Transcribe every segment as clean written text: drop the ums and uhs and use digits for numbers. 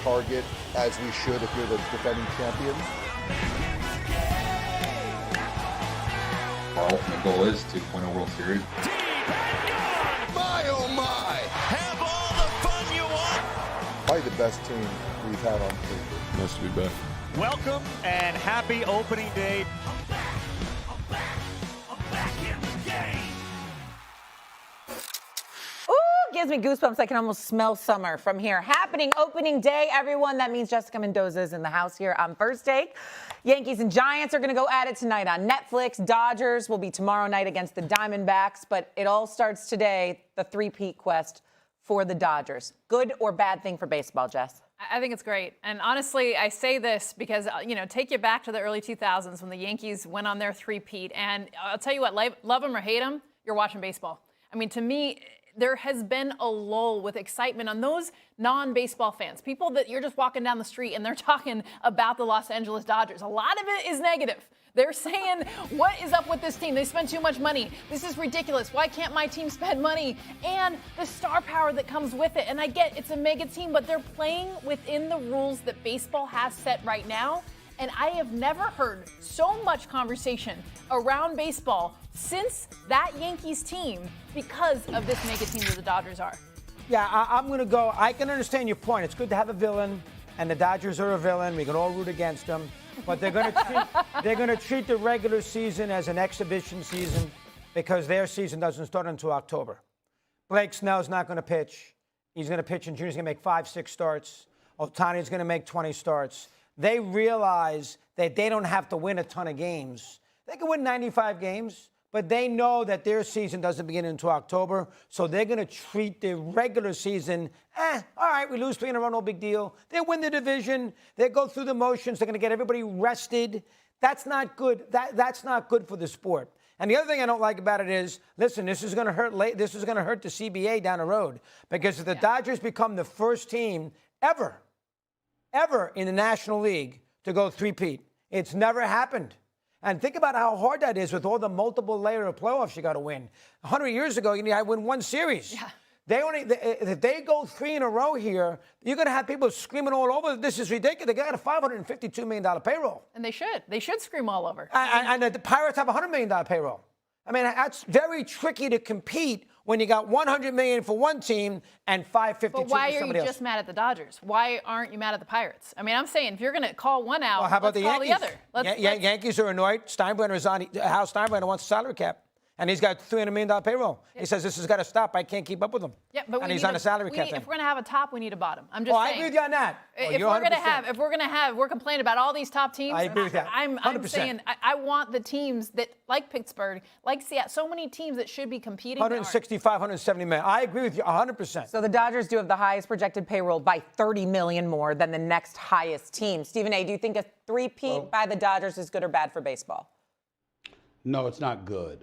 target as we should if you're the defending champions? Our ultimate goal is to win a World Series. My, oh my! Have all the fun you want! Probably the best team we've had on paper. Nice to be back. Welcome and happy opening day. Gives me goosebumps. I can almost smell summer from here. Happening opening day, everyone. That means Jessica Mendoza's in the house here on First Take. Yankees and Giants are going to go at it tonight on Netflix. Dodgers will be tomorrow night against the Diamondbacks. But it all starts today, the three-peat quest for the Dodgers. Good or bad thing for baseball, Jess? I think it's great. And honestly, I say this because, take you back to the early 2000s when the Yankees went on their three-peat. And I'll tell you what, love them or hate them, you're watching baseball. I mean, to me, there has been a lull with excitement on those non-baseball fans, people that you're just walking down the street and they're talking about the Los Angeles Dodgers. A lot of it is negative. They're saying, what is up with this team? They spend too much money. This is ridiculous. Why can't my team spend money? And the star power that comes with it. And I get it's a mega team, but they're playing within the rules that baseball has set right now. And I have never heard so much conversation around baseball since that Yankees team because of this mega team that the Dodgers are. Yeah, I'm going to go. I can understand your point. It's good to have a villain, and the Dodgers are a villain. We can all root against them. But they're going to treat the regular season as an exhibition season because their season doesn't start until October. Blake Snell's not going to pitch. He's going to pitch in June. He's going to make 5-6 starts. Ohtani's going to make 20 starts. They realize that they don't have to win a ton of games. They can win 95 games, but they know that their season doesn't begin until October, so they're going to treat the regular season, all right, we lose 3 in a row, no big deal. They win the division. They go through the motions. They're going to get everybody rested. That's not good. That's not good for the sport. And the other thing I don't like about it is, listen, this is going to hurt This is going to hurt the CBA down the road because if the Dodgers become the first team ever in the National League to go three-peat. It's never happened. And think about how hard that is with all the multiple layer of playoffs you got to win. 100 years ago, you had to win one series. Yeah. If they go 3 in a row here, you're going to have people screaming all over. This is ridiculous. They got a $552 million payroll. And they should. They should scream all over. And the Pirates have a $100 million payroll. I mean, that's very tricky to compete when you got $100 million for one team and $552 for somebody else. But why are you just mad at the Dodgers? Why aren't you mad at the Pirates? I mean, I'm saying if you're going to call one out, well, how about let's the call Yankees? The other. Yankees are annoyed. Steinbrenner is on. Hal Steinbrenner wants a salary cap. And he's got $300 million payroll. He says this has got to stop. I can't keep up with him. Yeah, but and he's on a salary cap. If we're going to have a top, we need a bottom. I'm just saying. I agree with you on that. If we're going to have, we're complaining about all these top teams. I agree with that. 100%. I'm saying I want the teams that, like Pittsburgh, like Seattle, so many teams that should be competing. 165, 170 million. I agree with you 100%. So the Dodgers do have the highest projected payroll by $30 million more than the next highest team. Stephen A., do you think a three-peat by the Dodgers is good or bad for baseball? No, it's not good.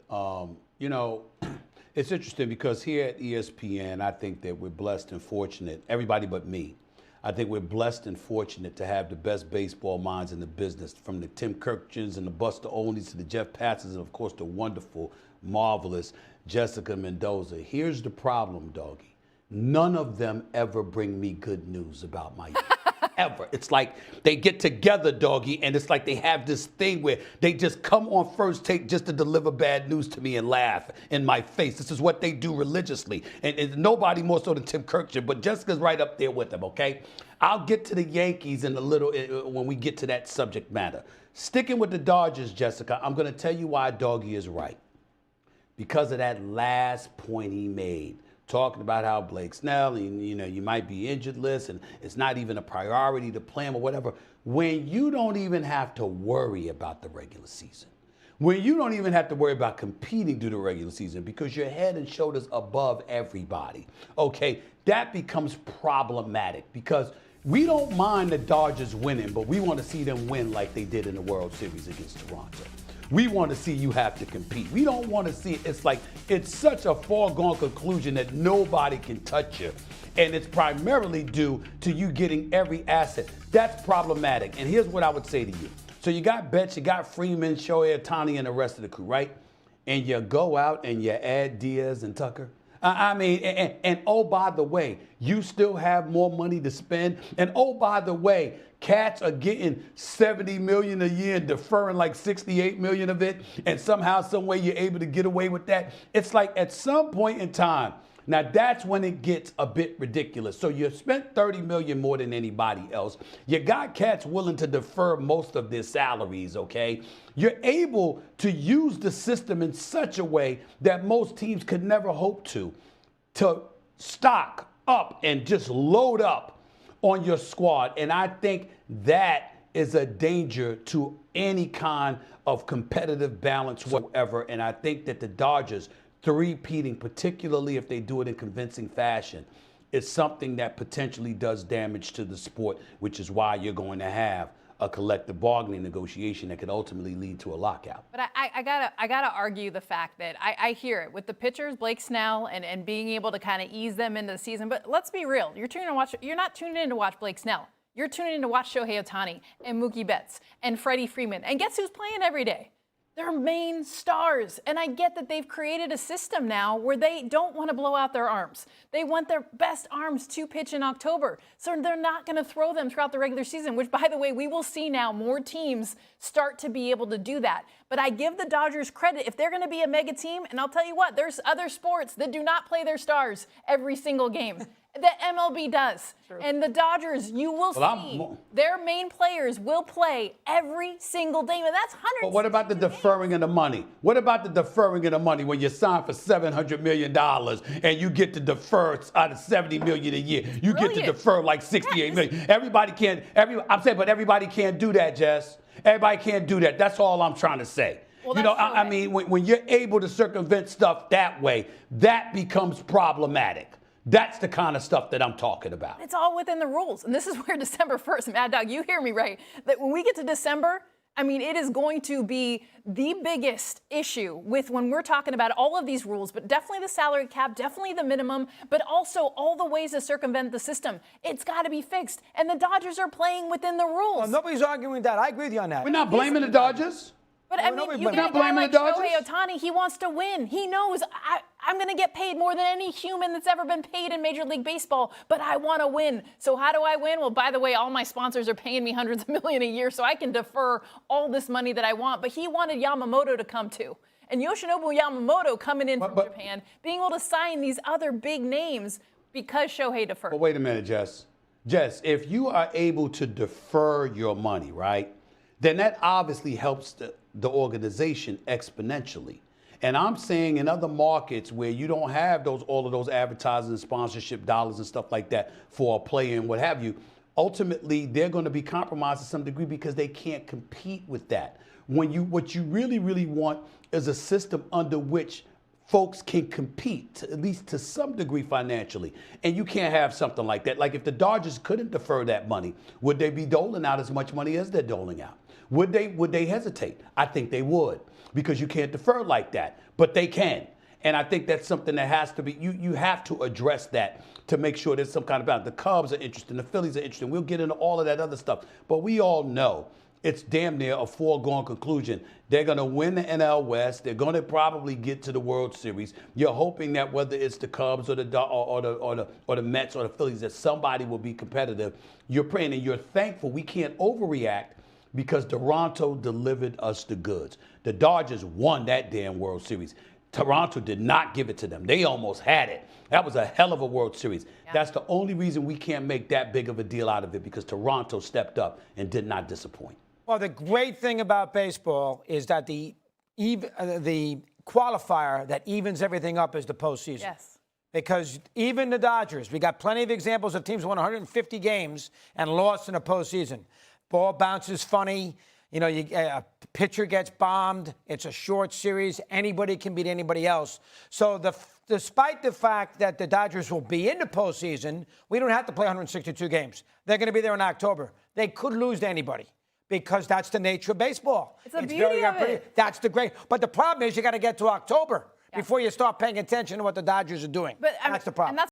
It's interesting because here at ESPN, I think that we're blessed and fortunate, everybody but me. I think we're blessed and fortunate to have the best baseball minds in the business, from the Tim Kirchens and the Buster Olneys to the Jeff Patzes and, of course, the wonderful, marvelous Jessica Mendoza. Here's the problem, doggy. None of them ever bring me good news about my ever. It's like they get together, doggy, and it's like they have this thing where they just come on First Take just to deliver bad news to me and laugh in my face. This is what they do religiously. And nobody more so than Tim Kirkland, but Jessica's right up there with them, okay? I'll get to the Yankees in a little when we get to that subject matter. Sticking with the Dodgers, Jessica, I'm going to tell you why doggy is right. Because of that last point he made. Talking about how Blake Snell, you might be injured list, and it's not even a priority to play him or whatever. When you don't even have to worry about the regular season, when you don't even have to worry about competing through the regular season because you're head and shoulders above everybody, okay, that becomes problematic because we don't mind the Dodgers winning, but we want to see them win like they did in the World Series against Toronto. We want to see you have to compete. We don't want to see it. It's like it's such a foregone conclusion that nobody can touch you. And it's primarily due to you getting every asset. That's problematic. And here's what I would say to you. So you got Betts, you got Freeman, Shohei Ohtani, and the rest of the crew, right? And you go out and you add Diaz and Tucker. I mean, and oh, by the way, you still have more money to spend. And oh, by the way, cats are getting $70 million a year and deferring like $68 million of it. And somehow, some way you're able to get away with that. It's like at some point in time, now that's when it gets a bit ridiculous. So you spent $30 million more than anybody else. You got cats willing to defer most of their salaries, okay? You're able to use the system in such a way that most teams could never hope to stock up and just load up on your squad. And I think that is a danger to any kind of competitive balance whatsoever. And I think that the Dodgers three-peating, particularly if they do it in convincing fashion, is something that potentially does damage to the sport, which is why you're going to have a collective bargaining negotiation that could ultimately lead to a lockout. But I gotta argue the fact that I hear it with the pitchers, Blake Snell, and being able to kind of ease them into the season. But let's be real, you're not tuning in to watch Blake Snell. You're tuning in to watch Shohei Ohtani and Mookie Betts and Freddie Freeman. And guess who's playing every day? Their main stars. And I get that they've created a system now where they don't want to blow out their arms. They want their best arms to pitch in October. So they're not going to throw them throughout the regular season, which, by the way, we will see now more teams start to be able to do that. But I give the Dodgers credit. If they're going to be a mega team, and I'll tell you what, there's other sports that do not play their stars every single game. The MLB does. True. And the Dodgers, you will see their main players will play every single day. And that's hundreds. But what about the deferring of the money? What about the deferring of the money when you sign for $700 million and you get to defer out of $70 million a year? You get to defer like $68 million. Everybody can't, I'm saying, but everybody can't do that, Jess. Everybody can't do that. That's all I'm trying to say. Well, you know, I mean, when you're able to circumvent stuff that way, that becomes problematic. That's the kind of stuff that I'm talking about. It's all within the rules. And this is where December 1st, Mad Dog, you hear me right, that when we get to December, I mean, it is going to be the biggest issue with when we're talking about all of these rules, but definitely the salary cap, definitely the minimum, but also all the ways to circumvent the system. It's got to be fixed. And the Dodgers are playing within the rules. Well, nobody's arguing that. I agree with you on that. We're not blaming the Dodgers. But I mean, you get a guy like Shohei Ohtani, he wants to win. He knows I'm going to get paid more than any human that's ever been paid in Major League Baseball, but I want to win. So how do I win? Well, by the way, all my sponsors are paying me hundreds of millions a year, so I can defer all this money that I want. But he wanted Yamamoto to come too. And Yoshinobu Yamamoto coming in from Japan, being able to sign these other big names because Shohei deferred. But wait a minute, Jess. Jess, if you are able to defer your money, right, then that obviously helps the organization exponentially. And I'm saying in other markets where you don't have all of those advertising and sponsorship dollars and stuff like that for a player and what have you, ultimately they're going to be compromised to some degree because they can't compete with that. What you really, really want is a system under which folks can compete, at least to some degree financially. And you can't have something like that. Like if the Dodgers couldn't defer that money, would they be doling out as much money as they're doling out? Would they hesitate? I think they would, because you can't defer like that, but they can. And I think that's something that has to be, you have to address that to make sure there's some kind of balance. The Cubs are interesting, the Phillies are interesting. We'll get into all of that other stuff. But we all know it's damn near a foregone conclusion. They're going to win the NL West. They're going to probably get to the World Series. You're hoping that whether it's the Cubs or the Mets or the Phillies, that somebody will be competitive. You're praying and you're thankful. We can't overreact, because Toronto delivered us the goods. The Dodgers won that damn World Series. Toronto did not give it to them. They almost had it. That was a hell of a World Series. Yeah. That's the only reason we can't make that big of a deal out of it, because Toronto stepped up and did not disappoint. Well, the great thing about baseball is that the qualifier that evens everything up is the postseason. Yes. Because even the Dodgers, we got plenty of examples of teams who won 150 games and lost in the postseason. Ball bounces funny. You know, a pitcher gets bombed. It's a short series. Anybody can beat anybody else. So despite the fact that the Dodgers will be in the postseason, we don't have to play 162 games. They're going to be there in October. They could lose to anybody, because that's the nature of baseball. It's the beauty of it. That's the great. But the problem is you got to get to October before you start paying attention to what the Dodgers are doing. But that's the problem.